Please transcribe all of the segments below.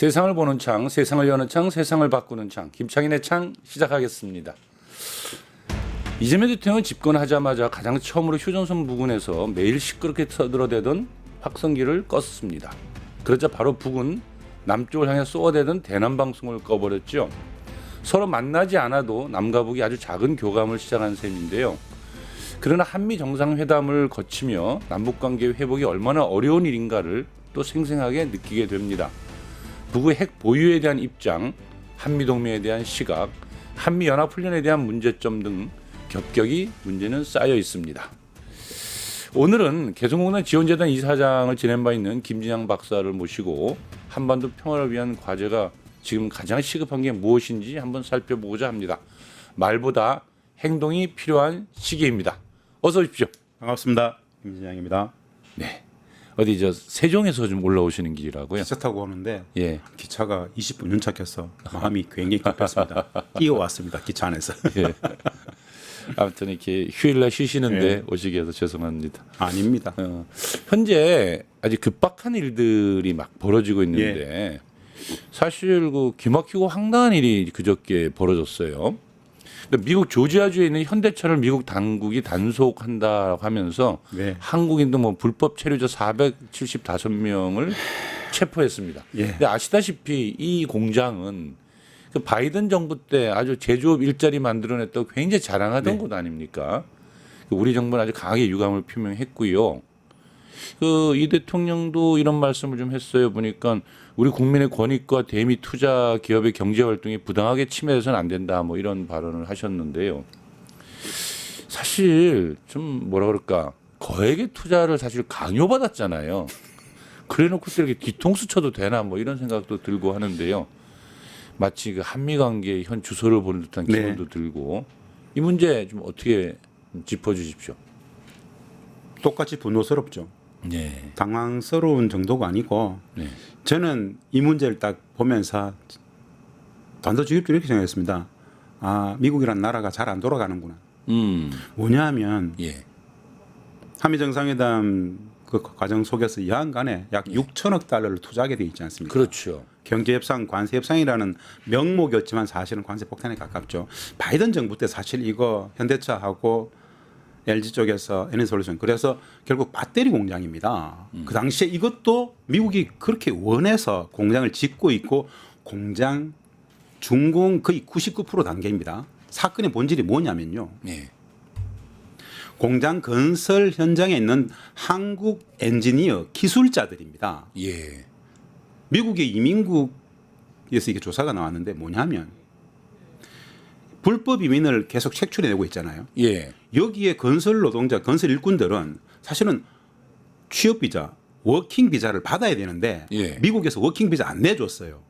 세상을 보는 창, 세상을 여는 창, 세상을 바꾸는 창, 김창인의 창 시작하겠습니다. 이재명 대통령은 집권하자마자 가장 처음으로 휴전선 부근에서 매일 시끄럽게 터들어대던 확성기를 껐습니다. 그러자 바로 북은 남쪽을 향해 쏘아대던 대남방송을 꺼버렸죠. 서로 만나지 않아도 남과 북이 아주 작은 교감을 시작한 셈인데요. 그러나 한미 정상회담을 거치며 남북관계 회복이 얼마나 어려운 일인가를 또 생생하게 느끼게 됩니다. 북의 핵 보유에 대한 입장, 한미동맹에 대한 시각, 한미연합훈련에 대한 문제점 등 겹겹이 문제는 쌓여 있습니다. 오늘은 개성공단 지원재단 이사장을 지낸 바 있는 김진양 박사를 모시고 한반도 평화를 위한 과제가 지금 가장 시급한 게 무엇인지 한번 살펴보고자 합니다. 말보다 행동이 필요한 시기입니다. 어서 오십시오. 반갑습니다. 김진양입니다. 네. 어디 세종에서 좀 올라오시는 길이라고요? 기차 타고 오는데 예. 기차가 20분 연착해서 마음이 굉장히 급했습니다. 뛰어왔습니다. 기차 안에서. 예. 아무튼 이렇게 휴일날 쉬시는데 예. 오시게 해서 죄송합니다. 아닙니다. 현재 아주 급박한 일들이 막 벌어지고 있는데 사실 그 기막히고 황당한 일이 그저께 벌어졌어요. 그러니까 미국 조지아주에 있는 현대차를 미국 당국이 단속한다 하면서 네. 한국인도 뭐 불법 체류자 475명을 체포했습니다. 예. 근데 아시다시피 이 공장은 그 바이든 정부 때 아주 제조업 일자리 만들어냈다고 굉장히 자랑하던 곳 아닙니까? 우리 정부는 아주 강하게 유감을 표명했고요. 그 이 대통령도 이런 말씀을 좀 했어요. 보니까 우리 국민의 권익과 대미 투자 기업의 경제 활동이 부당하게 침해돼서는 안 된다. 뭐 이런 발언을 하셨는데요. 사실 좀 뭐라 그럴까 거액의 투자를 사실 강요받았잖아요. 그래놓고 또 이렇게 뒤통수 쳐도 되나 뭐 이런 생각도 들고 하는데요. 마치 그 한미 관계의 현 주소를 보는 듯한 기분도 들고 이 문제 좀 어떻게 짚어주십시오. 똑같이 분노스럽죠. 네. 당황스러운 정도가 아니고 네. 저는 이 문제를 딱 보면서 단도직입적으로 이렇게 생각했습니다. 아, 미국이란 나라가 잘 안 돌아가는구나. 뭐냐 하면 예. 한미 정상회담 그 과정 속에서 여하간에 약 6천억 달러를 투자하게 돼 있지 않습니까? 그렇죠. 경제협상, 관세협상이라는 명목이었지만 사실은 관세 폭탄에 가깝죠. 바이든 정부 때 사실 이거 현대차하고 LG 쪽에서 NS솔루션 그래서 결국 배터리 공장입니다. 그 당시에 이것도 미국이 그렇게 원해서 공장을 짓고 있고 공장 준공 거의 99% 단계입니다. 사건의 본질이 뭐냐면요. 네. 공장 건설 현장에 있는 한국 엔지니어 기술자들입니다. 예. 미국의 이민국에서 이게 조사가 나왔는데 뭐냐면 불법 이민을 계속 색출해내고 있잖아요. 예. 여기에 건설 노동자, 건설 일꾼들은 사실은 취업 비자, 워킹 비자를 받아야 되는데 예. 미국에서 워킹 비자 안 내줬어요.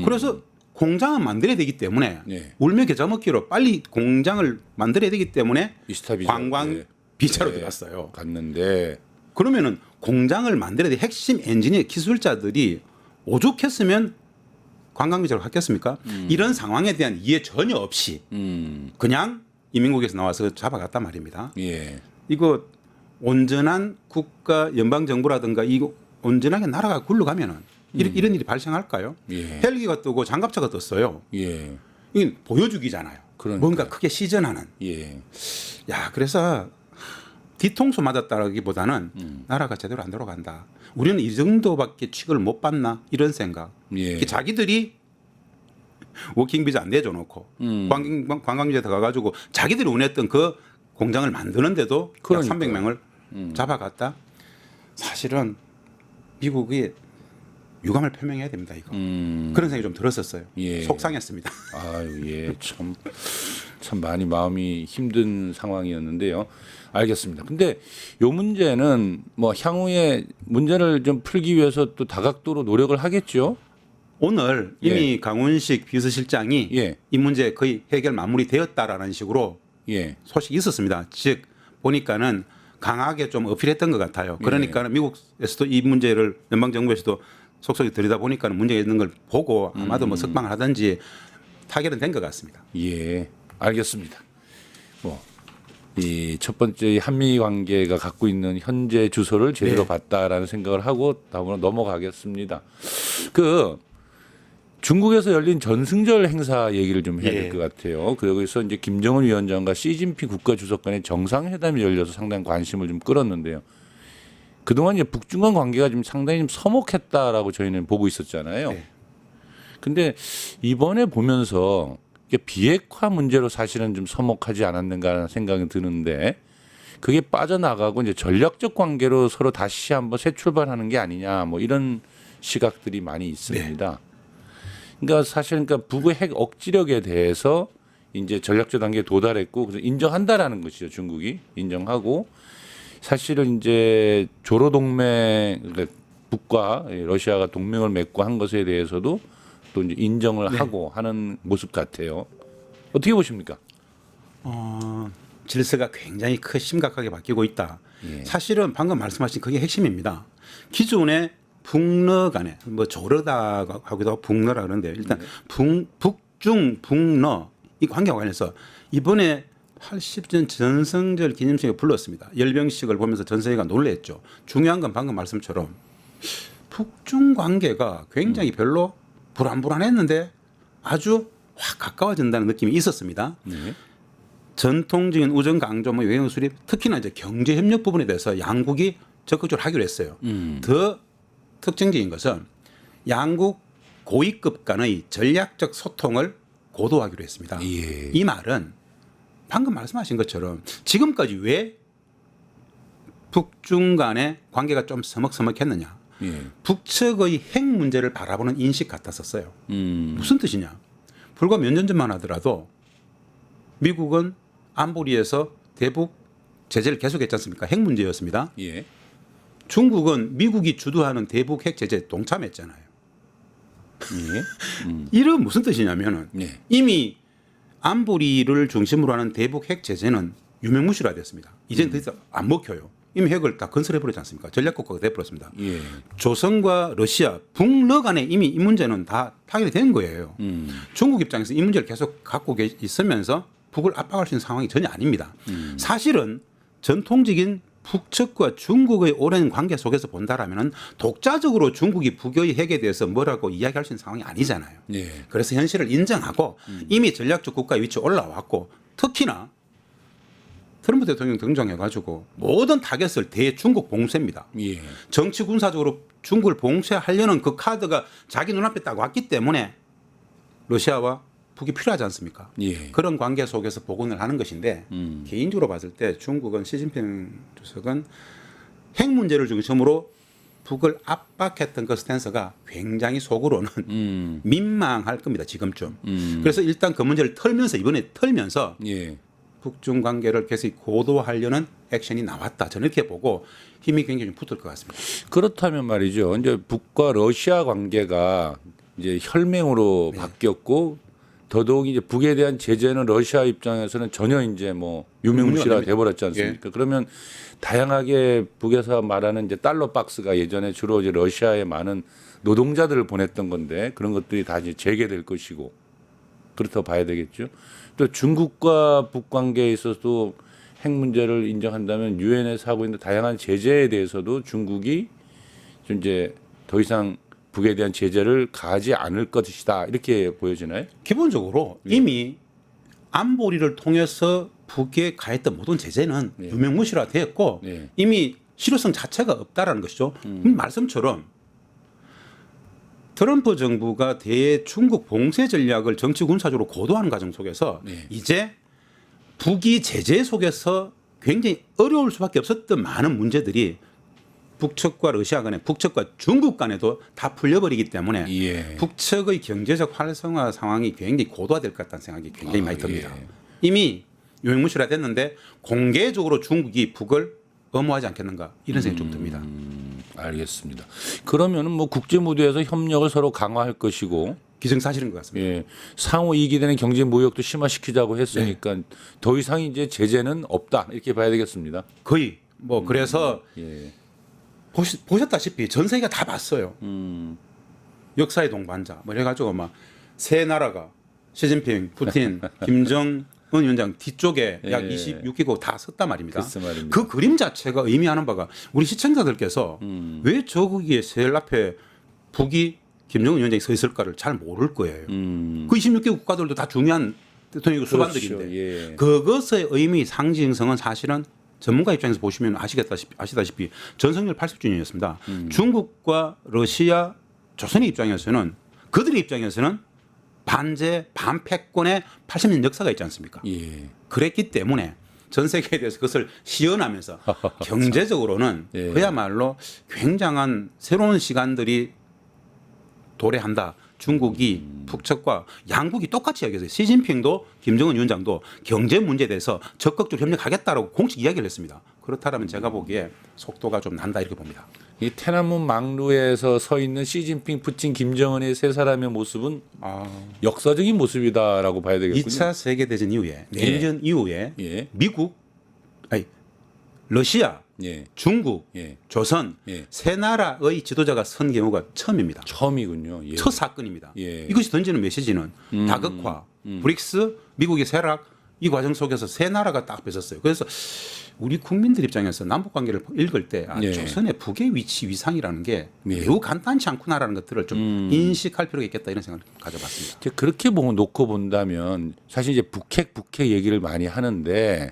그래서 공장은 만들어야 되기 때문에 예. 울며 겨자 먹기로 빨리 공장을 만들어야 되기 때문에 비스타 비자. 관광 예. 비자로 예. 들어갔어요. 갔는데 그러면은 공장을 만들어야 돼 핵심 엔지니어 기술자들이 오죽했으면 관광비자로 갔겠습니까? 이런 상황에 대한 이해 전혀 없이 그냥 이민국에서 나와서 잡아갔단 말입니다. 예. 이거 온전한 국가 연방 정부라든가 이거 온전하게 나라가 굴러가면은 이런 일이 발생할까요? 예. 헬기가 뜨고 장갑차가 떴어요. 예. 이게 보여주기잖아요. 그러니까요. 뭔가 크게 시전하는. 예. 야, 그래서 뒤통수 맞았다라기보다는 나라가 제대로 안 돌아간다. 우리는 이 정도밖에 취급을 못 받나 이런 생각. 예. 자기들이 워킹 비자 안 내줘 놓고 관광 비자 들어가가지고 자기들이 원했던 그 공장을 만드는데도 약 그러니까요. 300명을 잡아갔다. 사실은 미국이 유감을 표명해야 됩니다. 이거 그런 생각이 좀 들었었어요. 예. 속상했습니다. 아유, 예. 참 많이 마음이 힘든 상황이었는데요. 알겠습니다. 근데 요 문제는 뭐 향후에 문제를 좀 풀기 위해서 또 다각도로 노력을 하겠죠. 오늘 이미 강훈식 비서실장이 예. 이 문제 거의 해결 마무리되었다라는 식으로 예. 소식이 있었습니다. 즉 보니까는 강하게 좀 어필했던 것 같아요. 그러니까 미국에서도 이 문제를 연방 정부에서도 속속히 들여다 보니까는 문제가 있는 걸 보고 아마도 뭐 석방을 하든지 타결은 된 것 같습니다. 예. 알겠습니다. 뭐 이 첫 번째 한미 관계가 갖고 있는 현재 주소를 제대로 봤다라는 생각을 하고 다음으로 넘어가겠습니다. 그 중국에서 열린 전승절 행사 얘기를 좀 해야 될 예. 것 같아요. 그래서 이제 김정은 위원장과 시진핑 국가주석 간의 정상회담이 열려서 상당히 관심을 좀 끌었는데요. 그동안 이제 북중 간 관계가 좀 상당히 좀 서먹했다라고 저희는 보고 있었잖아요. 네. 근데 이번에 보면서 이게 비핵화 문제로 사실은 좀 서먹하지 않았는가 하는 생각이 드는데 그게 빠져나가고 이제 전략적 관계로 서로 다시 한번 새 출발하는 게 아니냐 뭐 이런 시각들이 많이 있습니다. 그러니까 사실 그러니까 북의 핵 억지력에 대해서 이제 전략적 단계에 도달했고 그래서 인정한다라는 것이죠. 중국이 인정하고 사실은 이제 조로 동맹 그러니까 북과 러시아가 동맹을 맺고 한 것에 대해서도 또 이제 인정을 하고 하는 모습 같아요. 어떻게 보십니까? 질서가 굉장히 심각하게 바뀌고 있다. 예. 사실은 방금 말씀하신 그게 핵심입니다. 기존에 북러 간에 뭐 조르다 하기도 하고 북러라 그러는데 일단 북중 북러 이 관계와 관련해서 이번에 80전 전승절 기념식에 불렀습니다. 열병식을 보면서 전 세계가 놀랬죠. 중요한 건 방금 말씀처럼 북중 관계가 굉장히 별로 불안했는데 아주 확 가까워진다는 느낌이 있었습니다. 네. 전통적인 우정 강조, 뭐 외교 수립, 특히나 이제 경제 협력 부분에 대해서 양국이 적극적으로 하기로 했어요. 더 특징적인 것은 양국 고위급 간의 전략적 소통을 고도화하기로 했습니다. 예. 이 말은 방금 말씀하신 것처럼 지금까지 왜 북중 간의 관계가 좀 서먹서먹했느냐? 예. 북측의 핵 문제를 바라보는 인식 같았었어요. 무슨 뜻이냐? 불과 몇 년 전만 하더라도 미국은 안보리에서 대북 제재를 계속했지 않습니까? 핵 문제였습니다. 예. 중국은 미국이 주도하는 대북 핵 제재에 동참했잖아요. 예. 이런 무슨 뜻이냐면은 예. 이미 안보리를 중심으로 하는 대북 핵 제재는 유명무실화됐습니다. 이제는 더 이상 안 먹혀요. 이미 핵을 다 건설해버렸지 않습니까? 전략국가가 돼버렸습니다. 예. 조선과 러시아, 북러 간에 이미 이 문제는 다 타결이 된 거예요. 중국 입장에서 이 문제를 계속 갖고 있으면서 북을 압박할 수 있는 상황이 전혀 아닙니다. 사실은 전통적인 북측과 중국의 오랜 관계 속에서 본다라면 독자적으로 중국이 북의 핵에 대해서 뭐라고 이야기할 수 있는 상황이 아니잖아요. 예. 그래서 현실을 인정하고 이미 전략적 국가의 위치에 올라왔고 특히나 트럼프 대통령 등장해가지고 모든 타겟을 대중국 봉쇄입니다. 예. 정치 군사적으로 중국을 봉쇄하려는 그 카드가 자기 눈앞에 딱 왔기 때문에 러시아와 북이 필요하지 않습니까? 예. 그런 관계 속에서 복원을 하는 것인데 개인적으로 봤을 때 중국은 시진핑 주석은 핵 문제를 중심으로 북을 압박했던 그 스탠스가 굉장히 속으로는 민망할 겁니다. 지금쯤. 그래서 일단 그 문제를 이번에 털면서 예. 북중 관계를 계속 고도화하려는 액션이 나왔다. 저는 이렇게 보고 힘이 굉장히 좀 붙을 것 같습니다. 그렇다면 말이죠. 이제 북과 러시아 관계가 이제 혈맹으로 바뀌었고 더더욱 이제 북에 대한 제재는 러시아 입장에서는 전혀 이제 뭐 유명무실화 돼버렸지 않습니까? 그러면 다양하게 북에서 말하는 이제 달러 박스가 예전에 주로 이제 러시아에 많은 노동자들을 보냈던 건데 그런 것들이 다 이제 재개될 것이고 그렇다고 봐야 되겠죠. 또 중국과 북 관계에 있어서도 핵 문제를 인정한다면 유엔에서 하고 있는 다양한 제재에 대해서도 중국이 좀 이제 더 이상 북에 대한 제재를 가하지 않을 것이다 이렇게 보여지나요? 기본적으로 이미 안보리를 통해서 북에 가했던 모든 제재는 유명무실화되었고 네. 이미 실효성 자체가 없다라는 것이죠. 말씀처럼 트럼프 정부가 대중국 봉쇄 전략을 정치 군사적으로 고도화하는 과정 속에서 이제 북이 제재 속에서 굉장히 어려울 수밖에 없었던 많은 문제들이 북측과 러시아 간에 북측과 중국 간에도 다 풀려버리기 때문에 예. 북측의 경제적 활성화 상황이 굉장히 고도화될 것 같다는 생각이 굉장히 많이 듭니다. 예. 이미 유명무실화됐는데 공개적으로 중국이 북을 엄호하지 않겠는가 이런 생각이 좀 듭니다. 알겠습니다. 그러면은 뭐 국제 무대에서 협력을 서로 강화할 것이고 기정사실인 것 같습니다. 예. 상호 이익이 되는 경제 무역도 심화시키자고 했으니까 더 이상 이제 제재는 없다 이렇게 봐야 되겠습니다. 거의 뭐 그래서 예. 보셨다시피 전 세계가 다 봤어요. 역사의 동반자 뭐 이래가지고 막 세 나라가 시진핑, 푸틴, 김정은 위원장 뒤쪽에 약 26개국 다 섰단 말입니다. 글쎄 말입니다. 그 그림 자체가 의미하는 바가 우리 시청자들께서 왜 저기에 제일 앞에 북이 김정은 위원장이 서 있을까를 잘 모를 거예요. 그 26개 국가들도 다 중요한 대통령 수반들인데 그렇죠. 예. 그것의 의미 상징성은 사실은 전문가 입장에서 보시면 아시다시피 전성렬 80주년이었습니다. 중국과 러시아, 조선의 입장에서는 그들의 입장에서는 반제 반패권의 80년 역사가 있지 않습니까? 예. 그랬기 때문에 전 세계에 대해서 그것을 시연하면서 경제적으로는 예. 그야말로 굉장한 새로운 시간들이 도래한다. 중국이 북측과 양국이 똑같이 이야기했어요. 시진핑도 김정은 위원장도 경제 문제에 대해서 적극적으로 협력하겠다라고 공식 이야기를 했습니다. 그렇다면 제가 보기에 속도가 좀 난다 이렇게 봅니다. 이天安문 망루에서 서 있는 시진핑, 푸틴, 김정은의 세 사람의 모습은 역사적인 모습이다라고 봐야 되겠군요. 2차 세계대전 이후에 내전 이후에 예. 미국, 아니 러시아, 예. 중국, 예. 조선 예. 세 나라의 지도자가 선 경우가 처음입니다. 처음이군요. 예. 첫 사건입니다. 예. 이것이 던지는 메시지는 다극화, 브릭스, 미국의 쇠락 이 과정 속에서 세 나라가 딱 뺏었어요. 그래서 우리 국민들 입장에서 남북 관계를 읽을 때 예. 조선의 북의 위치 위상이라는 게 예. 매우 간단치 않구나라는 것들을 좀 인식할 필요가 있겠다 이런 생각을 가져봤습니다. 이제 그렇게 놓고 본다면 사실 이제 북핵 얘기를 많이 하는데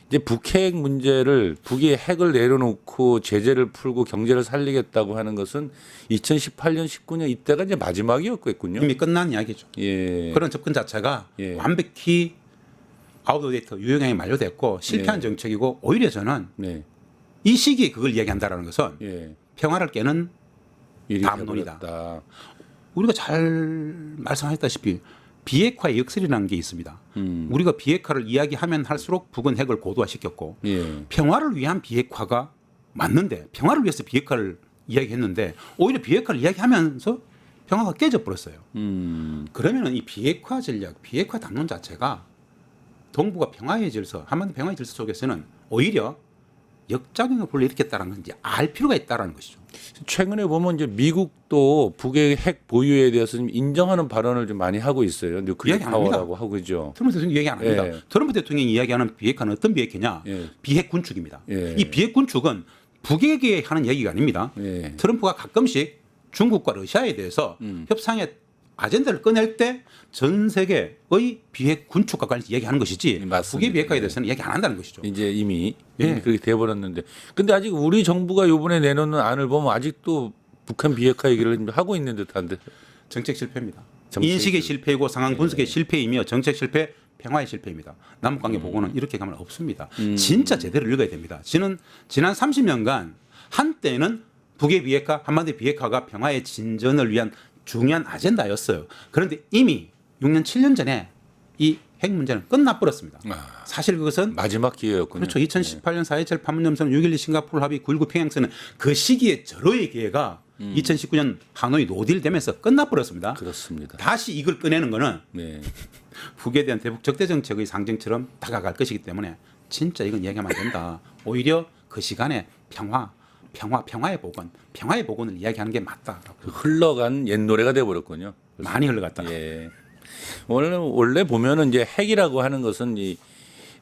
이제 북핵 문제를 북이 핵을 내려놓고 제재를 풀고 경제를 살리겠다고 하는 것은 2018년, 19년 이때가 이제 마지막이었겠군요. 이미 끝난 이야기죠. 예. 그런 접근 자체가 예. 완벽히 아웃 오브 데이터 유효경이 만료됐고 실패한 네. 정책이고 오히려 저는 네. 이 시기에 그걸 이야기한다라는 것은 예. 평화를 깨는 일이 담론이다. 돼버렸다. 우리가 잘 말씀하셨다시피 비핵화의 역설이라는 게 있습니다. 우리가 비핵화를 이야기하면 할수록 북은 핵을 고도화시켰고 예. 평화를 위한 비핵화가 맞는데 평화를 위해서 비핵화를 이야기했는데 오히려 비핵화를 이야기하면서 평화가 깨져 버렸어요. 그러면 이 비핵화 전략, 비핵화 담론 자체가 동북아 평화의 질서, 한반도 평화의 질서 속에서는 오히려 역작용을 불러일으켰다는 건 이제 알 필요가 있다라는 것이죠. 최근에 보면 이제 미국도 북의 핵 보유에 대해서 좀 인정하는 발언을 좀 많이 하고 있어요. 뉴클리어 이야기 안 합니다. 파워라고 하고 그죠. 트럼프 대통령이 얘기 안 합니다. 예. 트럼프 대통령이 이야기하는 비핵화는 어떤 비핵화냐? 예. 비핵 군축입니다. 예. 이 비핵 군축은 북에게 하는 얘기가 아닙니다. 예. 트럼프가 가끔씩 중국과 러시아에 대해서 협상의 아젠다를 꺼낼 때 전 세계의 비핵 군축과 관련해서 얘기하는 것이지 맞습니다. 북의 비핵화에 예. 대해서는 얘기 안 한다는 것이죠. 이제 이미 예. 그렇게 돼버렸는데, 근데 아직 우리 정부가 이번에 내놓는 안을 보면 아직도 북한 비핵화 얘기를 하고 있는 듯한데. 정책 실패입니다. 정책 인식의 실패. 실패이고 상황 분석의 실패이며 정책 실패, 평화의 실패입니다. 남북관계 보고는 이렇게 가면 없습니다. 진짜 제대로 읽어야 됩니다. 지난 30년간 한때는 북의 비핵화, 한반도의 비핵화가 평화의 진전을 위한 중요한 아젠다였어요. 그런데 이미 6년, 7년 전에 이 핵 문제는 끝나버렸습니다. 사실 그것은 마지막 기회였군요. 그렇죠. 2018년 4.27 판문점선 6.12 싱가포르 합의 9.19 평양선은 그 시기에 절호의 기회가 2019년 하노이 노딜 되면서 끝나버렸습니다. 그렇습니다. 다시 이걸 꺼내는 거는 네. 북에 대한 대북 적대 정책의 상징처럼 다가갈 것이기 때문에 진짜 이건 이야기하면 안 된다. 오히려 그 시간에 평화의 복원을 이야기하는 게 맞다라고. 흘러간 옛 노래가 돼버렸군요. 많이 흘러갔다. 예. 원래 보면은 이제 핵이라고 하는 것은 이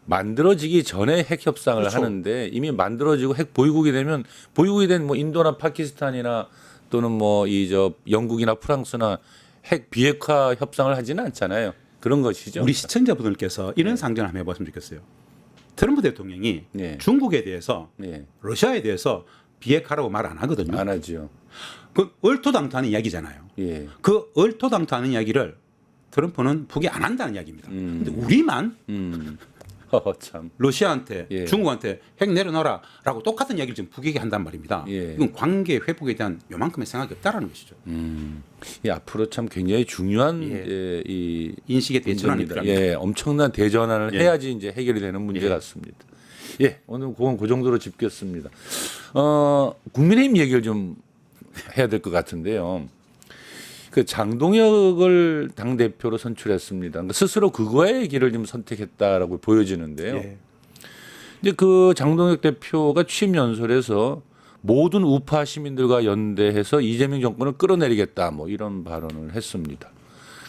만들어지기 전에 핵 협상을 그렇죠. 하는데 이미 만들어지고 핵 보유국이 되면 보유국이 된 뭐 인도나 파키스탄이나 또는 뭐 이 영국이나 프랑스나 핵 비핵화 협상을 하지는 않잖아요. 그런 것이죠. 우리 시청자분들께서 이런 상정을 한번 해봤으면 좋겠어요. 트럼프 대통령이 네. 중국에 대해서 네. 러시아에 대해서 비핵화라고 말 안 하거든요. 안 하죠. 그 얼토당토하는 이야기잖아요. 예. 그 얼토당토하는 이야기를 트럼프는 북이 안 한다는 이야기입니다. 근데 우리만 참. 러시아한테 예. 중국한테 핵 내려놔라라고 똑같은 이야기를 지금 북에게 한단 말입니다. 예. 이건 관계 회복에 대한 요만큼의 생각이 없다라는 것이죠. 이 앞으로 참 굉장히 중요한 예. 이 인식의 대전환이 문제입니다. 필요합니다. 예, 엄청난 대전환을 예. 해야지 이제 해결이 되는 문제 예. 같습니다. 예, 오늘 그건 그 정도로 짚겠습니다. 국민의힘 얘기를 좀 해야 될 것 같은데요. 그 장동혁을 당 대표로 선출했습니다. 그러니까 스스로 그거의 길을 좀 선택했다라고 보여지는데요. 예. 이제 그 장동혁 대표가 취임 연설에서 모든 우파 시민들과 연대해서 이재명 정권을 끌어내리겠다 뭐 이런 발언을 했습니다.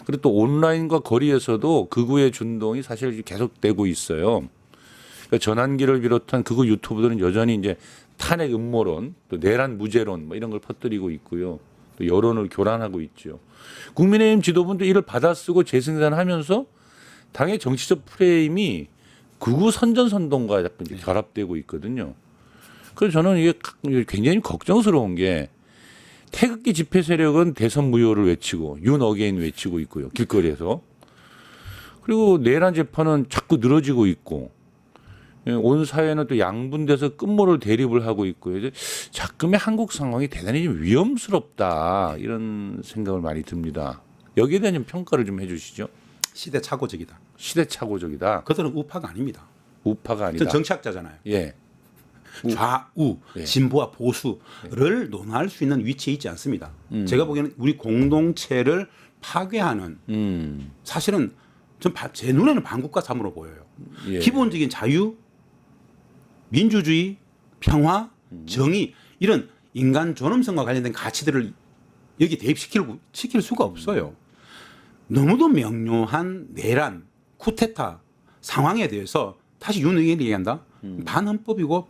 그리고 또 온라인과 거리에서도 극우의 준동이 사실 계속되고 있어요. 그러니까 전환기를 비롯한 극우 유튜브들은 여전히 이제 탄핵 음모론, 또 내란 무죄론 뭐 이런 걸 퍼뜨리고 있고요. 또 여론을 교란하고 있죠. 국민의힘 지도부도 이를 받아쓰고 재생산하면서 당의 정치적 프레임이 극우 선전선동과 약간 이제 결합되고 있거든요. 그래서 저는 이게 굉장히 걱정스러운 게 태극기 집회 세력은 대선 무효를 외치고 윤 어게인 외치고 있고요. 길거리에서. 그리고 내란 재판은 자꾸 늘어지고 있고 온 사회는 또 양분돼서 끝모를 대립을 하고 있고요. 이제 자금의 한국 상황이 대단히 좀 위험스럽다 이런 생각을 많이 듭니다. 여기에 대한 좀 평가를 좀 해주시죠. 시대착오적이다. 시대착오적이다. 그들은 우파가 아닙니다. 우파가 아니다. 저 정치학자잖아요. 예. 좌우, 예. 진보와 보수를 논할 수 있는 위치에 있지 않습니다. 제가 보기에는 우리 공동체를 파괴하는 사실은 제 눈에는 반국가 삼으로 보여요. 예. 기본적인 자유, 민주주의, 평화, 정의 이런 인간 존엄성과 관련된 가치들을 여기 대입시킬 수가 없어요. 너무도 명료한 내란, 쿠데타 상황에 대해서 다시 윤 의원이 얘기한다. 반헌법이고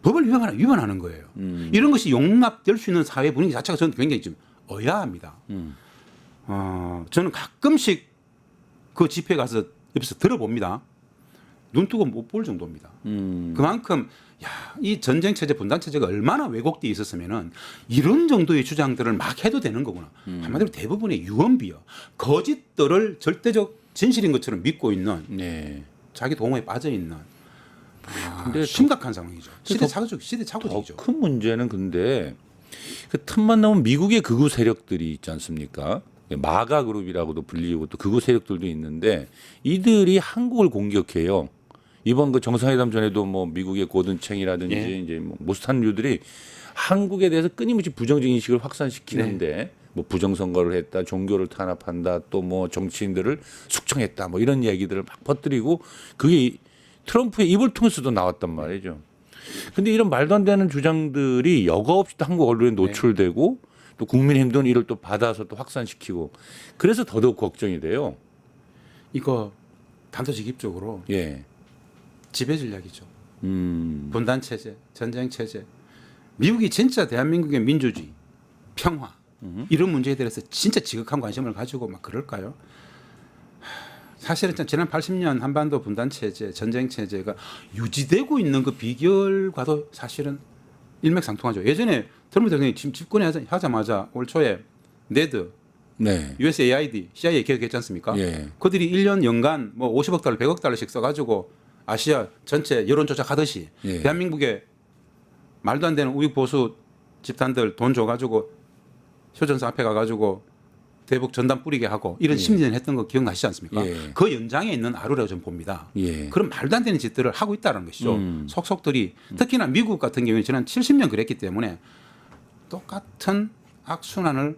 법을 위반하는 거예요. 이런 것이 용납될 수 있는 사회 분위기 자체가 저는 굉장히 좀 의아합니다. 저는 가끔씩 그 집회 가서 옆에서 들어봅니다. 눈 뜨고 못 볼 정도입니다. 그만큼 이 전쟁 체제, 분단 체제가 얼마나 왜곡되어 있었으면은 이런 정도의 주장들을 막 해도 되는 거구나. 한마디로 대부분의 유언비어, 거짓들을 절대적 진실인 것처럼 믿고 있는 네. 자기 동호에 빠져 있는 근데 심각한 상황이죠. 시대착오적이죠. 더 큰 문제는 근데 그 틈만 나면 미국의 극우 세력들이 있지 않습니까? 마가 그룹이라고도 불리고 또 극우 세력들도 있는데 이들이 한국을 공격해요. 이번 그 정상회담 전에도 뭐 미국의 고든챙이라든지 예. 이제 뭐 모스탄류들이 한국에 대해서 끊임없이 부정적 인식을 확산시키는데 뭐 부정선거를 했다, 종교를 탄압한다, 또 뭐 정치인들을 숙청했다, 뭐 이런 얘기들을 막 퍼뜨리고 그게 트럼프의 입을 통해서도 나왔단 말이죠. 근데 이런 말도 안 되는 주장들이 여과 없이 또 한국 언론에 노출되고 또 국민의힘도 이를 또 받아서 또 확산시키고 그래서 더더욱 걱정이 돼요. 이거 단도직입적으로 예. 지배 전략이죠. 분단 체제, 전쟁 체제. 미국이 진짜 대한민국의 민주주의, 평화 이런 문제에 대해서 진짜 지극한 관심을 가지고 막 그럴까요? 사실은 지난 80년 한반도 분단 체제, 전쟁 체제가 유지되고 있는 그 비결과도 사실은 일맥상통하죠. 예전에 트럼프 대통령이 지금 집권하자마자 올 초에 네드, 네. USAID, CIA 개혁했지 않습니까? 예. 그들이 1년 연간 뭐 50억 달러, 100억 달러씩 써가지고 아시아 전체 여론 조작하듯이 예. 대한민국에 말도 안 되는 우익 보수 집단들 돈 줘가지고 효전사 앞에 가가지고 대북 전단 뿌리게 하고 이런 심리전 했던 거 기억나시지 않습니까? 예. 그 연장에 있는 아루라고 좀 봅니다. 예. 그런 말도 안 되는 짓들을 하고 있다는 것이죠. 속속들이 특히나 미국 같은 경우에 지난 70년 그랬기 때문에 똑같은 악순환을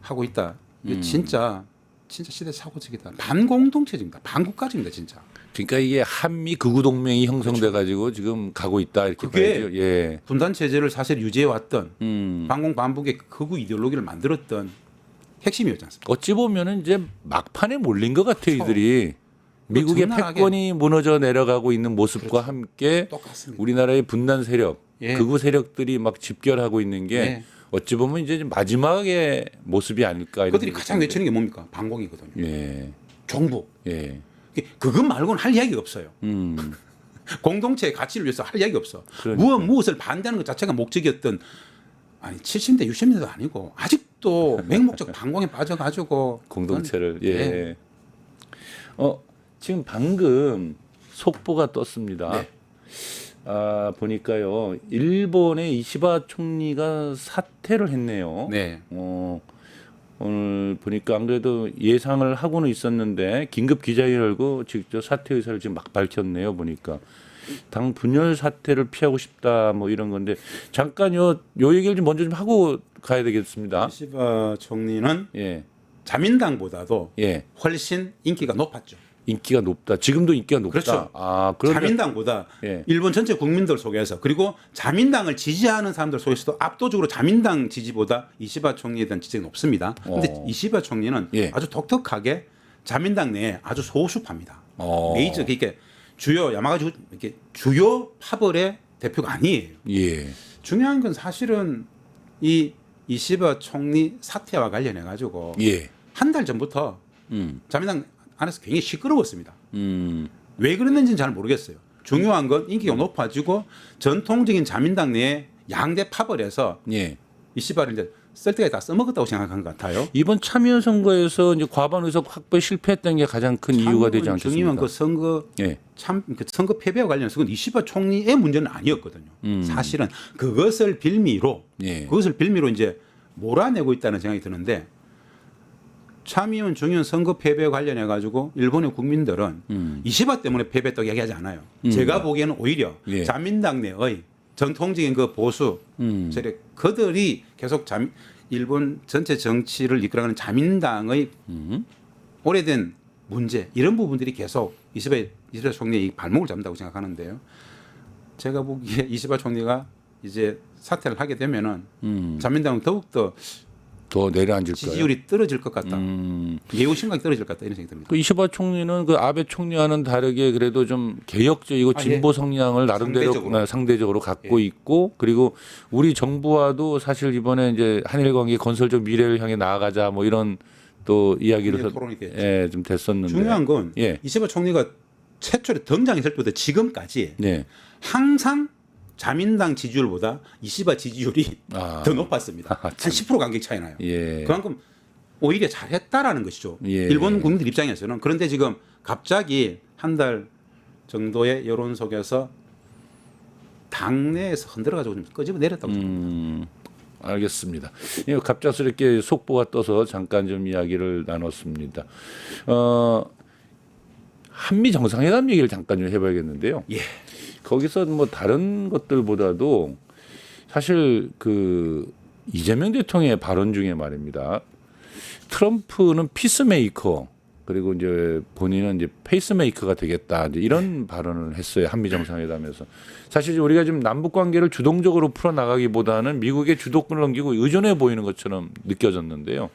하고 있다. 이게 진짜 시대착오적이다. 반공동체적입니다. 반국가적입니다. 진짜. 그러니까 이게 한미 극우 동맹이 형성돼 가지고 지금 가고 있다 이렇게 그게 봐야죠. 예. 분단 체제를 사실 유지해 왔던 반공 반북의 극우 이데올로기를 만들었던 핵심이었지 않습니까? 어찌 보면은 이제 막판에 몰린 것 같아요, 이들이. 미국의 적나라하게. 패권이 무너져 내려가고 있는 모습과 함께 똑같습니다. 우리나라의 분단 세력, 예. 극우 세력들이 막 집결하고 있는 게 예. 어찌 보면 이제 마지막의 모습이 아닐까. 이런 그들이 생각이 가장 드는데. 외치는 게 뭡니까? 반공이거든요. 예, 종북. 예. 그것 말고는 할 이야기가 없어요. 공동체의 가치를 위해서 할 이야기 없어. 그러니까. 무엇을 반대하는 것 자체가 목적이었던 아니 70대 60대도 아니고 아직도 맹목적 반공에 빠져가지고 공동체를 그건, 예. 지금 방금 속보가 떴습니다. 네. 보니까요 일본의 이시바 총리가 사퇴를 했네요. 네. 오늘 보니까 안 그래도 예상을 하고는 있었는데 긴급 기자회의 열고 직접 사퇴 의사를 지금 막 밝혔네요. 보니까 당 분열 사태를 피하고 싶다 뭐 이런 건데 잠깐 요 얘기를 좀 먼저 좀 하고 가야 되겠습니다. 이시바 총리는 예, 자민당보다도 예. 훨씬 인기가 높았죠. 인기가 높다. 지금도 인기가 높다. 그렇죠. 그런데 자민당보다 예. 일본 전체 국민들 속에서 그리고 자민당을 지지하는 사람들 속에서도 압도적으로 자민당 지지보다 이시바 총리에 대한 지지가 높습니다. 그런데 이시바 총리는 예. 아주 독특하게 자민당 내에 아주 소수파입니다. 어. 메이저 그러니까 주요 야마가지 이렇게 주요 파벌의 대표가 아니에요. 예. 중요한 건 사실은 이 이시바 총리 사태와 관련해 가지고 예. 한 달 전부터 자민당 안에서 굉장히 시끄러웠습니다. 음. 왜 그랬는지는 잘 모르겠어요. 중요한 건 인기가 높아지고 전통적인 자민당 내에 양대 파벌해서 예. 이시바를 이제 쓸 때까지 다 써먹었다고 생각한 것 같아요. 이번 참여 선거에서 이제 과반 의석 확보에 실패했던 게 가장 큰 이유가 되지 않겠습니까? 중요한 그 선거 예. 그 선거 패배와 관련해서 그건 이시바 총리의 문제는 아니었거든요. 사실은 그것을 빌미로 예. 그것을 빌미로 이제 몰아내고 있다는 생각이 드는데 참의원 중의원 선거 패배와 관련해 가지고 일본의 국민들은 이시바 때문에 패배했다고 얘기하지 않아요. 제가 보기에는 오히려 예. 자민당 내의 전통적인 그 보수 세력 그들이 계속 일본 전체 정치를 이끌어가는 자민당의 오래된 문제 이런 부분들이 계속 이시바 총리의 발목을 잡는다고 생각하는데요. 제가 보기에 이시바 총리가 이제 사퇴를 하게 되면은 자민당은 더욱더 더 내려앉을 거예요. 지지율이 떨어질 것 같다. 예우 심각이 떨어질 것 같다 이런 생각이 듭니다. 그 이시바 총리는 그 아베 총리와는 다르게 그래도 좀 개혁적이고 진보 성향을 나름대로 상대적으로 갖고 있고 그리고 우리 정부와도 사실 이번에 이제 한일 관계 건설적 미래를 향해 나아가자 뭐 이런 또 이야기를 토론이 됐죠. 예, 좀 됐었는데 중요한 건 예. 이시바 총리가 최초에 등장했을 때부터 지금까지 네. 항상 자민당 지지율보다 이시바 지지율이 더 높았습니다. 한 10% 간격 차이 나요. 예. 그만큼 오히려 잘했다라는 것이죠. 예. 일본 국민들 입장에서는. 그런데 지금 갑자기 한 달 정도의 여론 속에서 당내에서 흔들어가지고 좀 끄집어 내렸다고 생각합니다. 알겠습니다. 예, 갑작스럽게 속보가 떠서 잠깐 좀 이야기를 나눴습니다. 한미 정상회담 얘기를 잠깐 좀 해봐야겠는데요. 예. 거기서 뭐 다른 것들보다도 사실 그 이재명 대통령의 발언 중에 말입니다. 트럼프는 피스메이커 그리고 이제 본인은 이제 페이스메이커가 되겠다 이제 이런 발언을 했어요. 한미 정상회담에서. 사실 우리가 지금 남북 관계를 주동적으로 풀어 나가기보다는 미국의 주도권을 넘기고 의존해 보이는 것처럼 느껴졌는데요.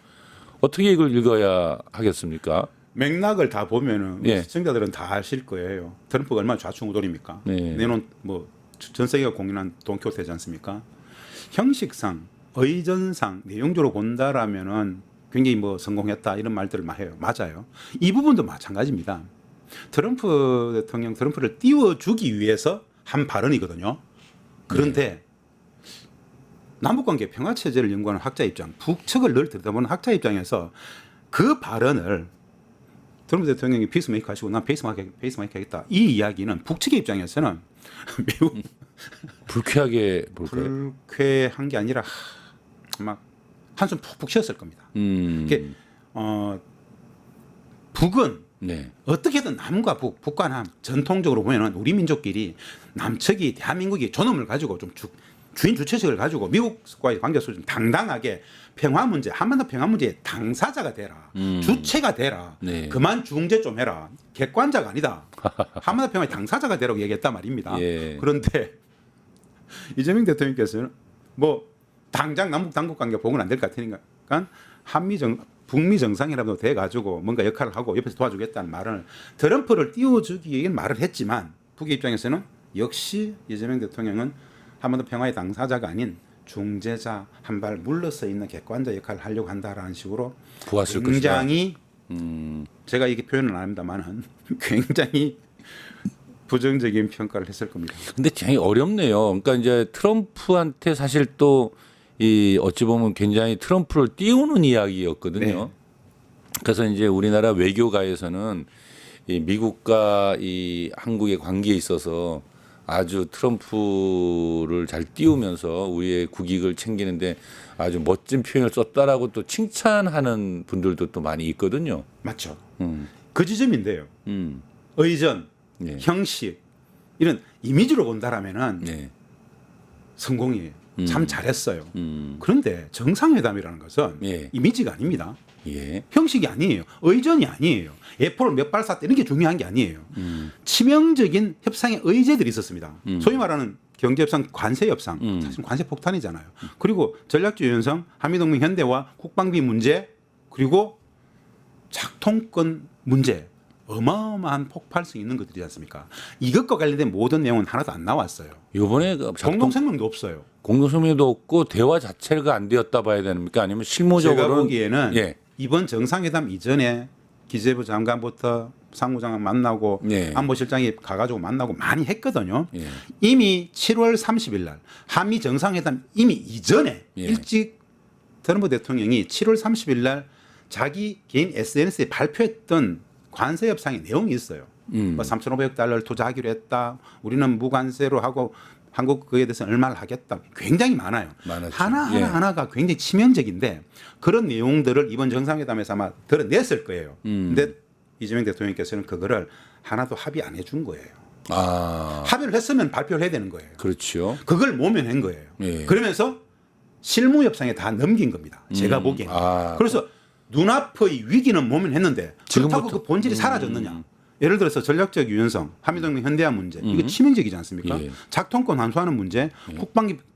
어떻게 이걸 읽어야 하겠습니까? 맥락을 다 보면은 예. 시청자들은 다 아실 거예요. 트럼프가 얼마나 좌충우돌입니까? 네. 내놓은 뭐 전 세계가 공인한 돈키호테지 않습니까? 형식상, 의전상, 내용적으로 본다라면은 굉장히 뭐 성공했다 이런 말들을 많이 해요. 맞아요. 이 부분도 마찬가지입니다. 트럼프 대통령 트럼프를 띄워주기 위해서 한 발언이거든요. 그런데 남북관계 평화체제를 연구하는 학자 입장, 북측을 늘 들여다보는 학자 입장에서 그 발언을 트럼프 대통령이 피스메이커 하시고 난 페이스메이커 하겠다. 이 이야기는 북측의 입장에서는 매우 불쾌하게 볼까요? 불쾌한 게 아니라 막 한숨 푹푹 쉬었을 겁니다. 이게 북은 네. 어떻게든 남과 북과 남 전통적으로 보면은 우리 민족끼리 남측이 대한민국이 존엄을 가지고 좀 주인 주체식을 가지고 미국과의 관계 속에서 당당하게 평화 문제 한반도 평화 문제의 당사자가 되라 주체가 되라 네. 그만 중재 좀 해라 객관자가 아니다 한반도 평화의 당사자가 되라고 얘기했단 말입니다. 예. 그런데 이재명 대통령께서는 뭐 당장 남북 당국 관계 보면 안 될 것 같으니까 북미 정상이라도 돼 가지고 뭔가 역할을 하고 옆에서 도와주겠다는 말을 트럼프를 띄워주기 위해 말을 했지만 북의 입장에서는 역시 이재명 대통령은 한반도 평화의 당사자가 아닌 중재자 한 발 물러서 있는 객관자 역할을 하려고 한다라는 식으로 보았을 굉장히 제가 이게 표현은 안 합니다만은 굉장히 부정적인 평가를 했을 겁니다. 근데 굉장히 어렵네요. 그러니까 이제 트럼프한테 사실 또 이 어찌 보면 굉장히 트럼프를 띄우는 이야기였거든요. 네. 그래서 이제 우리나라 외교가에서는 이 미국과 이 한국의 관계에 있어서 아주 트럼프를 잘 띄우면서 우리의 국익을 챙기는데 아주 멋진 표현을 썼다라고 또 칭찬하는 분들도 또 많이 있거든요. 맞죠. 그 지점인데요. 의전, 네. 형식 이런 이미지로 본다라면은 네. 성공이에요. 참 잘했어요. 그런데 정상회담이라는 것은 예. 이미지가 아닙니다. 예. 형식이 아니에요. 의전이 아니에요. F를 몇 발 쐈다 이런 게 중요한 게 아니에요. 치명적인 협상의 의제들이 있었습니다. 소위 말하는 경제협상, 관세협상, 사실 관세 폭탄이잖아요. 그리고 전략적 유연성, 한미동맹 현대화, 국방비 문제, 그리고 작통권 문제 어마어마한 폭발성 있는 것들이지 않습니까? 이것과 관련된 모든 내용은 하나도 안 나왔어요. 이번에 공동성명도 없어요. 공동성명도 없고 대화 자체가 안 되었다 봐야 됩니까? 아니면 제가 실무적으로는 보기에는 예. 이번 정상회담 이전에 기재부 장관부터 상무장관 만나고 예. 안보실장이 가가지고 만나고 많이 했거든요. 예. 이미 7월 30일 날 한미 정상회담 이미 이전에 예. 일찍 트럼프 대통령이 7월 30일 날 자기 개인 SNS에 발표했던 관세 협상의 내용이 있어요. 뭐 3,500억 달러를 투자하기로 했다. 우리는 무관세로 하고 한국 그에 대해서 얼마를 하겠다. 굉장히 많아요. 많았죠. 하나하나 예. 하나가 굉장히 치명적인데 그런 내용들을 이번 정상회담에서 아마 드러냈을 거예요. 근데 이재명 대통령께서는 그거를 하나도 합의 안 해준 거예요. 아, 합의를 했으면 발표를 해야 되는 거예요. 그렇죠. 그걸 모면한 거예요. 예. 그러면서 실무 협상에 다 넘긴 겁니다. 제가 보기에는. 아. 그래서 눈앞의 위기는 모면했는데 그렇다고 지금부터- 그 본질이 사라졌느냐. 예를 들어서 전략적 유연성, 한미동맹 현대화 문제 이거 치명적이지 않습니까? 예. 작통권 환수하는 문제,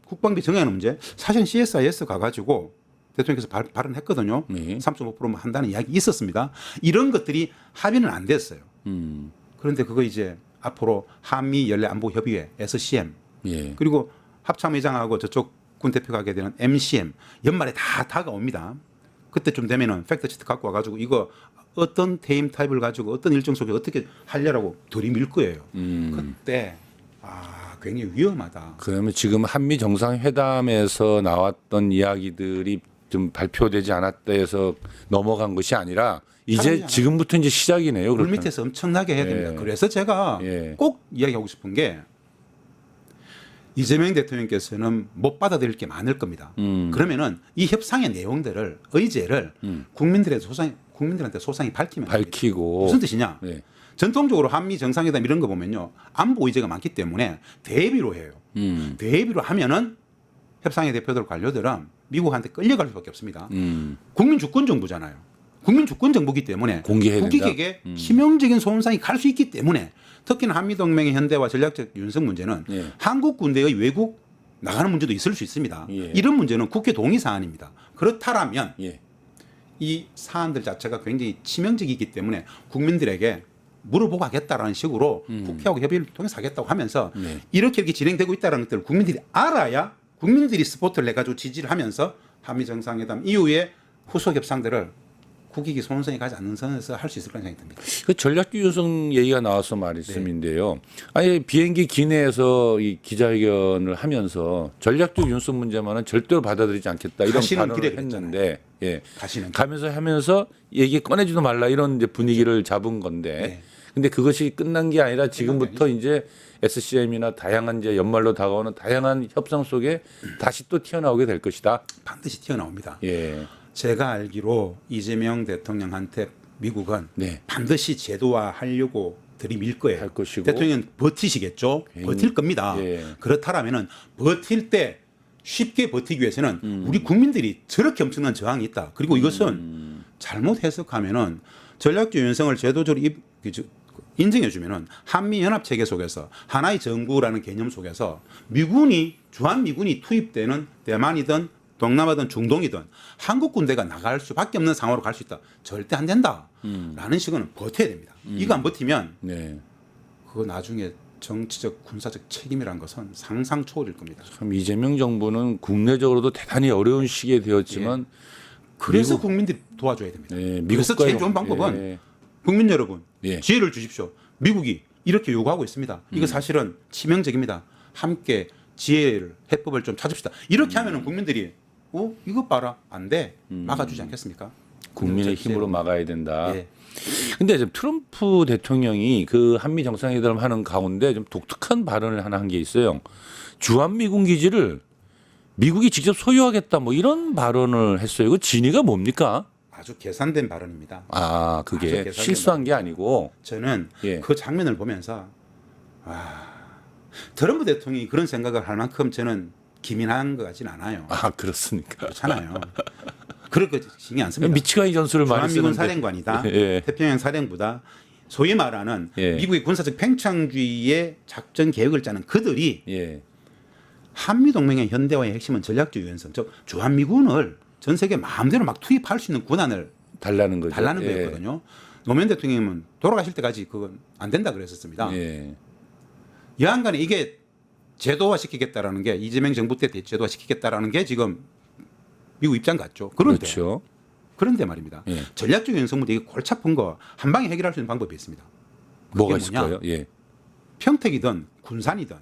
국방비 정해하는 문제. 사실 CSIS 가가지고 대통령께서 발언했거든요. 예. 3.5%만 한다는 이야기 있었습니다. 이런 것들이 합의는 안 됐어요. 그런데 그거 이제 앞으로 한미 연례 안보 협의회 SCM 예. 그리고 합참의장하고 저쪽 군 대표가 하게 되는 MCM 연말에 다 다가옵니다. 그때쯤 되면은 팩트시트 갖고 와가지고 이거 어떤 테임 타입을 가지고 어떤 일정 속에 어떻게 하려고 들이밀 거예요. 그때 굉장히 위험하다. 그러면 지금 한미 정상회담에서 나왔던 이야기들이 좀 발표되지 않았다 해서 넘어간 것이 아니라 이제 사람이 지금부터 이제 시작이네요. 물 그렇다면. 밑에서 엄청나게 해야 됩니다. 예. 그래서 제가 예. 꼭 이야기하고 싶은 게 이재명 대통령께서는 못 받아들일 게 많을 겁니다. 그러면은 이 협상의 내용들을 의제를 국민들한테 소상히 밝히면 됩니다. 밝히고 무슨 뜻이냐? 네. 전통적으로 한미 정상회담 이런 거 보면요 안보 의제가 많기 때문에 대비로 해요. 대비로 하면은 협상의 대표들 관료들은 미국한테 끌려갈 수밖에 없습니다. 국민 주권 정부잖아요. 국민 주권 정부기 때문에 공개해야 국익에게 치명적인 손상이 갈 수 있기 때문에 특히나 한미 동맹의 현대화 전략적 윤석 문제는 예. 한국 군대의 외국 나가는 문제도 있을 수 있습니다. 예. 이런 문제는 국회 동의 사안입니다. 그렇다면 예. 이 사안들 자체가 굉장히 치명적이기 때문에 국민들에게 물어보고 하겠다라는 식으로 국회하고 협의를 통해서 하겠다고 하면서 네. 이렇게 진행되고 있다는 것들을 국민들이 알아야 국민들이 스포트를 내가지고 지지를 하면서 한미 정상회담 이후에 후속 협상들을 국익이 손상이 가지 않는 선에서 할 수 있을 거라는 생각이 듭니다. 그 전략적 유연성 얘기가 나와서 말씀인데요. 아예 비행기 기내에서 이 기자회견을 하면서 전략적 유연성 문제만은 절대로 받아들이지 않겠다 이런 가시는 발언을 길에 했는데 예. 가시는 가면서 하면서 얘기 꺼내지도 말라 이런 이제 분위기를 잡은 건데 네. 근데 그것이 끝난 게 아니라 지금부터 이제 SCM이나 다양한 이제 연말로 다가오는 다양한 협상 속에 다시 또 튀어나오게 될 것이다. 반드시 튀어나옵니다. 예. 제가 알기로 이재명 대통령한테 미국은 네. 반드시 제도화하려고 들이밀 거예요. 할 것이고. 대통령 버티시겠죠? 버틸 겁니다. 예. 그렇다면은 버틸 때 쉽게 버티기 위해서는 우리 국민들이 저렇게 엄청난 저항이 있다. 그리고 이것은 잘못 해석하면은 전략적 유연성을 제도적으로 인정해 주면은 한미 연합 체계 속에서 하나의 정부라는 개념 속에서 주한 미군이 투입되는 대만이든 동남아든 중동이든 한국 군대가 나갈 수밖에 없는 상황으로 갈 수 있다. 절대 안 된다. 라는 식으로는 버텨야 됩니다. 이거 안 버티면 네. 그거 나중에 정치적 군사적 책임이라는 것은 상상 초월일 겁니다. 참 이재명 정부는 국내적으로도 대단히 어려운 시기에 되었지만 그래서 국민들이 도와줘야 됩니다. 예, 그래서 제일 좋은 방법은 예. 국민 여러분 예. 지혜를 주십시오. 미국이 이렇게 요구하고 있습니다. 이거 사실은 치명적입니다. 함께 지혜를 해법을 좀 찾읍시다. 이렇게 하면은 국민들이 이거 봐라 안 돼. 막아주지 않겠습니까? 국민의 힘으로 막아야 된다. 예. 근데 지금 트럼프 대통령이 그 한미 정상회담을 하는 가운데 좀 독특한 발언을 하나 한 게 있어요. 주한미군 기지를 미국이 직접 소유하겠다 뭐 이런 발언을 했어요. 그 진위가 뭡니까? 아주 계산된 발언입니다. 아, 아주 그게 계산된 실수한 게 아니고. 저는 예. 그 장면을 보면서 트럼프 대통령이 그런 생각을 할 만큼 저는 기민한 것 같지는 않아요. 아, 그렇습니까? 그렇잖아요. 그럴 거 신경 안 씁니다. 미치광이 전술을 많이 주한미군 쓰는데. 사령관이다. 예. 태평양 사령부다. 소위 말하는 예. 미국의 군사적 팽창주의의 작전 계획을 짜는 그들이 예. 한미 동맹의 현대화의 핵심은 전략적 유연성, 즉 주한미군을 전 세계 마음대로 막 투입할 수 있는 권한을 달라는 거죠. 달라는 예. 거였거든요. 노무현 대통령은 돌아가실 때까지 그건 안 된다 그랬었습니다. 예. 여하간에 이게 제도화 시키겠다라는 게 이재명 정부 때 제도화 시키겠다라는 게 지금 미국 입장 같죠. 그렇죠. 그런데 말입니다. 예. 전략적 연성 문제 이게 골치 아픈 거 한 방에 해결할 수 있는 방법이 있습니다. 뭐가 그게 뭐냐? 있을까요? 예. 평택이든 군산이든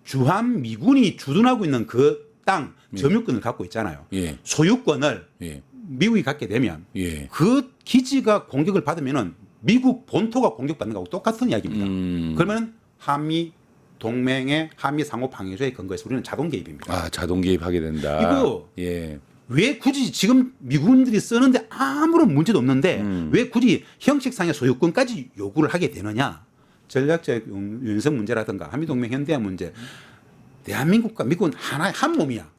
주한 미군이 주둔하고 있는 그 땅 점유권을 갖고 있잖아요. 예. 소유권을 예. 미국이 갖게 되면 예. 그 기지가 공격을 받으면은 미국 본토가 공격받는 거하고 똑같은 이야기입니다. 그러면 한미 동맹의 한미 상호 방위조에 근거해서 우리는 자동 개입입니다. 아, 자동 개입하게 된다. 이거 예. 왜 굳이 지금 미군들이 쓰는데 아무런 문제도 없는데 왜 굳이 형식상의 소유권까지 요구를 하게 되느냐? 전략적 연성 문제라든가 한미동맹 현대화 문제, 대한민국과 미국은 하나의 한 몸이야.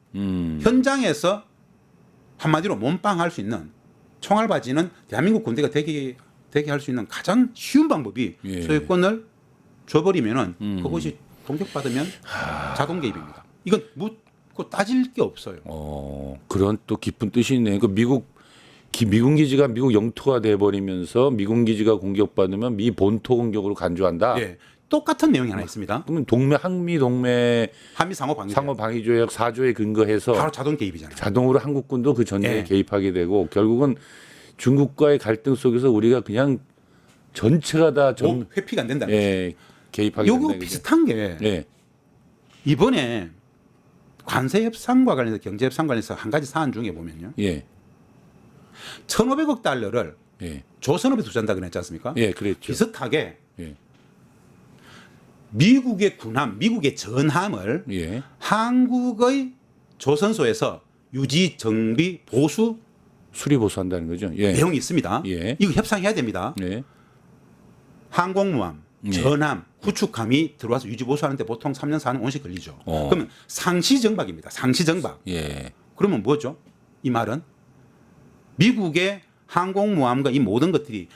현장에서 한마디로 몸빵할 수 있는 총알바지는 대한민국 군대가 되게 할 수 있는 가장 쉬운 방법이 예. 소유권을 줘버리면은 그것이 공격받으면 자동 개입입니다. 이건 묻고 따질 게 없어요. 그런 또 깊은 뜻이 있네. 그 미군 기지가 미국 영토가 돼 버리면서 미군 기지가 공격받으면 미 본토 공격으로 간주한다. 예, 똑같은 내용이 하나 있습니다. 그러면 한미 동맹 한미 상호 방위 상호 방위 조약 4조에 근거해서 바로 자동 개입이잖아요. 자동으로 한국군도 그 전쟁에 예. 개입하게 되고 결국은 중국과의 갈등 속에서 우리가 그냥 전체가 다 회피가 안 된다. 예, 개입하게 요거 된다. 이거죠. 비슷한 게 예. 이번에 관세 협상과 관련해서 경제 협상 관련해서 한 가지 사안 중에 보면요. 예. 1,500억 달러를 예. 조선업에 투자한다 그랬지 않습니까? 예, 그랬죠. 비슷하게 예. 미국의 군함, 미국의 전함을 예. 한국의 조선소에서 유지, 정비, 보수 수리 보수한다는 거죠. 예. 내용이 있습니다. 예. 이거 협상해야 됩니다. 예. 항공모함, 예. 전함, 구축함이 들어와서 유지 보수하는데 보통 3년, 4년, 5년씩 걸리죠. 어. 그러면 상시정박입니다. 상시정박. 예. 그러면 뭐죠? 이 말은 미국의 항공모함과 이 모든 것들이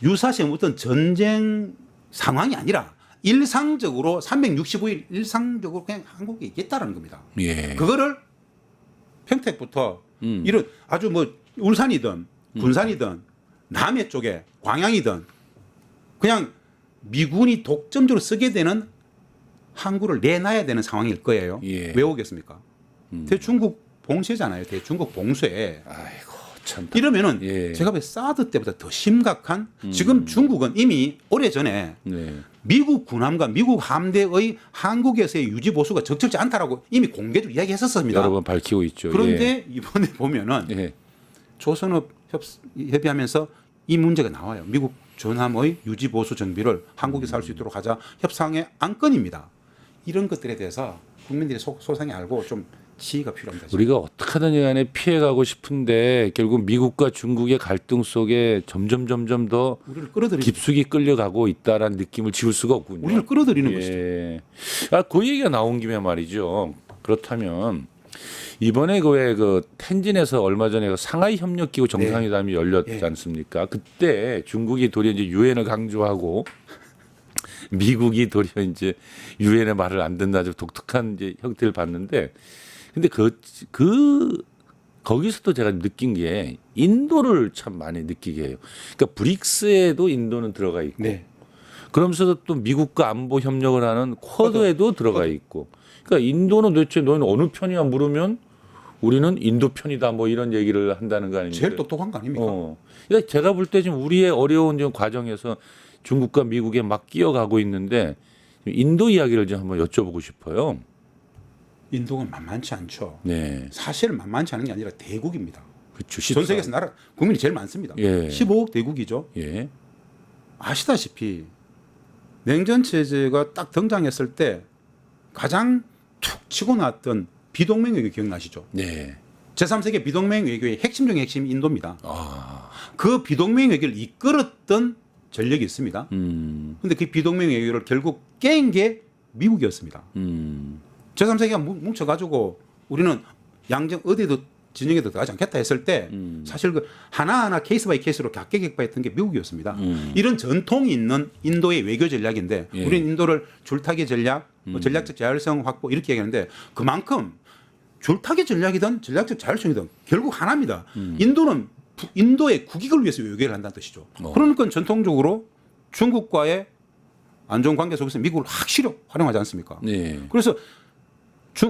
유사시 어떤 전쟁 상황이 아니라 일상적으로 365일 일상적으로 그냥 한국에 있겠다라는 겁니다. 예. 그거를 평택부터 이런 아주 뭐 울산이든 군산이든 남해 쪽에 광양이든 그냥 미군이 독점적으로 쓰게 되는 항구를 내놔야 되는 상황일 거예요. 예. 왜 오겠습니까? 대중국 봉쇄잖아요. 대중국 봉쇄. 아이고 참. 이러면은 예. 제가 볼 사드 때보다 더 심각한 지금 중국은 이미 오래전에 네. 미국 군함과 미국 함대의 한국에서의 유지 보수가 적절치 않다라고 이미 공개적으로 이야기했었습니다. 여러 번 밝히고 있죠. 그런데 이번에 보면은 예. 조선업 협의하면서 이 문제가 나와요. 미국 전함의 유지 보수 정비를 한국에서 할 수 있도록 하자 협상의 안건입니다. 이런 것들에 대해서 국민들이 소상히 알고 좀 지혜가 필요합니다. 우리가 어떻게 하든 간에 피해가고 싶은데 결국 미국과 중국의 갈등 속에 점점 더 우리를 끌어들이는 깊숙이 끌려가고 있다라는 느낌을 지울 수가 없군요. 우리를 끌어들이는 것이죠. 예. 그 얘기가 나온 김에 말이죠. 그렇다면 이번에 그 텐진에서 얼마 전에 그 상하이 협력기구 정상회담이 열렸지 예. 않습니까? 그때 중국이 도리어 이제 유엔을 강조하고 미국이 도리어 이제 유엔의 말을 안 듣는 아주 독특한 이제 형태를 봤는데, 근데 거기서도 제가 느낀 게 인도를 참 많이 느끼게 해요. 그러니까 브릭스에도 인도는 들어가 있고, 네. 그러면서도 또 미국과 안보 협력을 하는 쿼드에도 들어가 있고, 그러니까 인도는 도대체 너희는 어느 편이야 물으면 우리는 인도 편이다 뭐 이런 얘기를 한다는 거 아닙니까? 제일 똑똑한 거 아닙니까? 그러니까 제가 볼 때 지금 우리의 어려운 좀 과정에서 중국과 미국에 막 끼어가고 있는데 인도 이야기를 좀 한번 여쭤보고 싶어요. 인도가 만만치 않죠. 네, 사실 만만치 않은 게 아니라 대국입니다. 그렇죠. 전 세계에서 나라 국민이 제일 많습니다. 예. 15억 대국이죠. 예, 아시다시피 냉전 체제가 딱 등장했을 때 가장 툭 치고 나왔던 비동맹 외교 기억나시죠? 네. 제3세계 비동맹 외교의 핵심 중의 핵심이 인도입니다. 아, 그 비동맹 외교를 이끌었던 전력이 있습니다. 근데 그 비동맹 외교를 결국 깬 게 미국이었습니다. 제3세계가 뭉쳐가지고 우리는 양정 어디에도 진영에도 들어가지 않겠다 했을 때 사실 그 하나하나 케이스 바이 케이스로 객객객파했던 게 미국이었습니다. 이런 전통이 있는 인도의 외교 전략인데 예. 우리는 인도를 줄타기 전략, 뭐 전략적 자율성 확보 이렇게 얘기하는데 그만큼 줄타기 전략이든 전략적 자율성이든 결국 하나입니다. 인도는 인도의 국익을 위해서 외교를 한다는 뜻이죠. 그러니까 전통적으로 중국과의 안 좋은 관계 속에서 미국을 확실히 활용하지 않습니까? 네. 그래서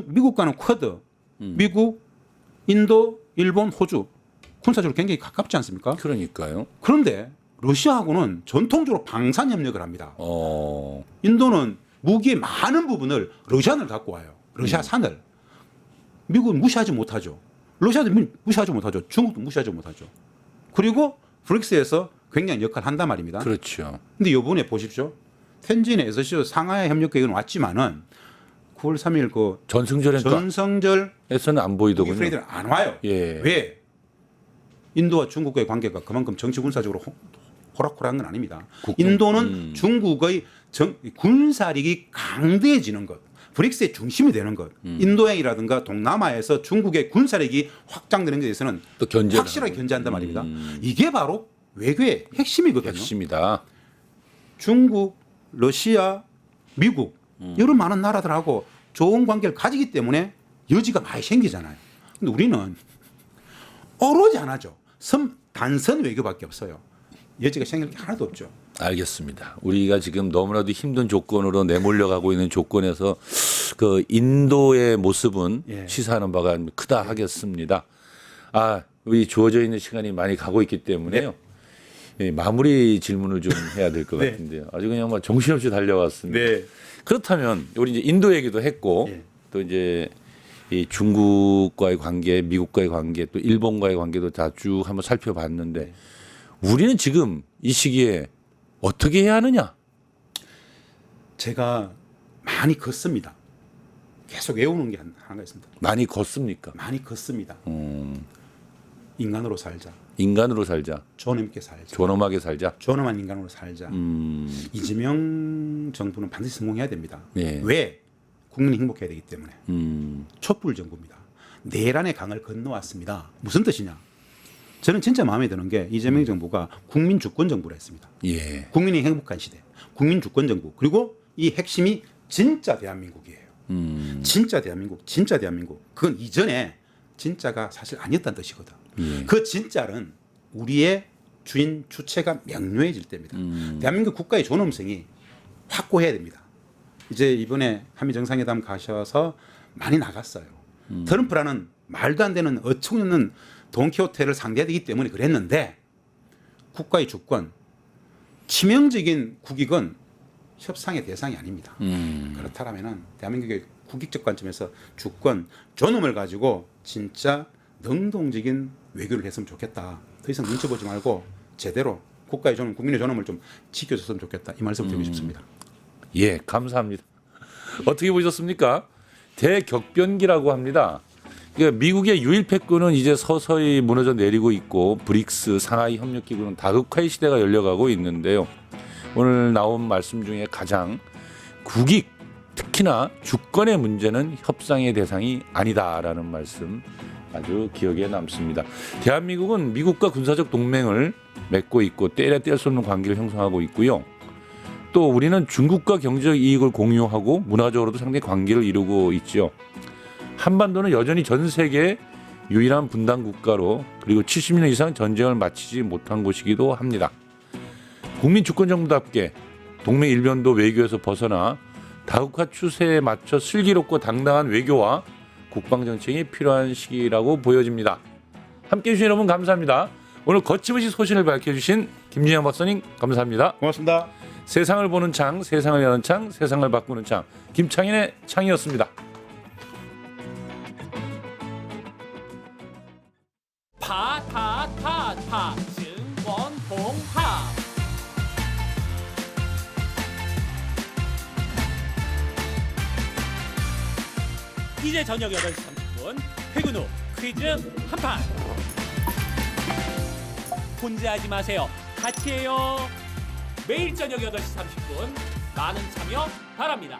미국과는 쿼드, 미국, 인도, 일본, 호주 군사적으로 굉장히 가깝지 않습니까? 그러니까요. 그런데 러시아하고는 전통적으로 방산 협력을 합니다. 인도는 무기의 많은 부분을 러시아를 갖고 와요. 러시아산을. 미국은 무시하지 못하죠. 러시아도 무시하지 못하죠. 중국도 무시하지 못하죠. 그리고 브릭스에서 굉장히 역할을 한단 말입니다. 그렇죠. 근데 이번에 보십시오. 텐진에 SCO 상하이 협력 계획은 왔지만은 9월 3일 그 전성절에서는 안 보이더군요. 프레이드는 안 와요. 예. 왜? 인도와 중국과의 관계가 그만큼 정치 군사적으로 호락호락한 건 아닙니다. 인도는 중국의 군사력이 강대해지는 것, 브릭스의 중심이 되는 것, 인도양이라든가 동남아에서 중국의 군사력이 확장되는 것에 대해서는 또 확실하게 견제한단 말입니다. 이게 바로 외교의 핵심이거든요. 핵심이다. 중국, 러시아, 미국 이런 많은 나라들하고 좋은 관계를 가지기 때문에 여지가 많이 생기잖아요. 근데 우리는 오로지 하나죠. 단선 외교밖에 없어요. 여지가 생길 게 하나도 없죠. 알겠습니다. 우리가 지금 너무나도 힘든 조건으로 내몰려가고 있는 조건에서 그 인도의 모습은 시사하는 바가 크다 하겠습니다. 우리 주어져 있는 시간이 많이 가고 있기 때문에요. 네. 마무리 질문을 좀 해야 될 것 같은데요. 아주 그냥 막 정신없이 달려왔습니다. 네. 그렇다면 우리 이제 인도 얘기도 했고 또 이제 이 중국과의 관계, 미국과의 관계, 또 일본과의 관계도 다 쭉 한번 살펴봤는데 우리는 지금 이 시기에 어떻게 해야 하느냐? 제가 많이 걷습니다. 계속 외우는 게 하나가 있습니다. 많이 걷습니까? 많이 걷습니다. 인간으로 살자. 인간으로 살자. 존엄하게 살자. 존엄하게 살자. 존엄한 인간으로 살자. 이재명 정부는 반드시 성공해야 됩니다. 네. 왜? 국민이 행복해야 되기 때문에. 촛불 정부입니다. 내란의 강을 건너왔습니다. 무슨 뜻이냐? 저는 진짜 마음에 드는 게 이재명 정부가 국민 주권 정부를 했습니다. 예. 국민이 행복한 시대, 국민 주권 정부. 그리고 이 핵심이 진짜 대한민국이에요. 진짜 대한민국, 진짜 대한민국. 그건 이전에 진짜가 사실 아니었다는 뜻이거든. 그 진짜는 우리의 주인 주체가 명료해질 때입니다. 대한민국 국가의 존엄성이 확고해야 됩니다. 이제 이번에 한미 정상회담 가셔서 많이 나갔어요. 트럼프라는 말도 안 되는 어처구니없는 돈키호테를 상대해야 되기 때문에 그랬는데 국가의 주권, 치명적인 국익은 협상의 대상이 아닙니다. 그렇다면은 대한민국의 국익적 관점에서 주권, 존엄을 가지고 진짜 능동적인 외교를 했으면 좋겠다. 더 이상 눈치 보지 말고 제대로 국가의 존엄, 국민의 존엄을 좀 지켜줬으면 좋겠다. 이 말씀 드리고 싶습니다. 예, 감사합니다. 어떻게 보셨습니까? 대격변기라고 합니다. 그러니까 미국의 유일 패권은 이제 서서히 무너져 내리고 있고 브릭스, 상하이 협력기구는 다극화의 시대가 열려가고 있는데요. 오늘 나온 말씀 중에 가장 국익, 특히나 주권의 문제는 협상의 대상이 아니다라는 말씀 아주 기억에 남습니다. 대한민국은 미국과 군사적 동맹을 맺고 있고 떼려 뗄 수 없는 관계를 형성하고 있고요. 또 우리는 중국과 경제적 이익을 공유하고 문화적으로도 상당히 관계를 이루고 있죠. 한반도는 여전히 전 세계 유일한 분단 국가로 그리고 70년 이상 전쟁을 마치지 못한 곳이기도 합니다. 국민 주권 정부답게 동맹 일변도 외교에서 벗어나 다국화 추세에 맞춰 슬기롭고 당당한 외교와 국방 정책이 필요한 시기라고 보여집니다. 함께해 주신 여러분 감사합니다. 오늘 거침없이 소신을 밝혀주신 김진영 박사님 감사합니다. 고맙습니다. 세상을 보는 창, 세상을 여는 창, 세상을 바꾸는 창, 김창인의 창이었습니다. 파타타타 증권봉합 이제 저녁 8시 30분 퇴근 후 퀴즈 한판 혼자 하지 마세요. 같이 해요. 매일 저녁 8시 30분 많은 참여 바랍니다.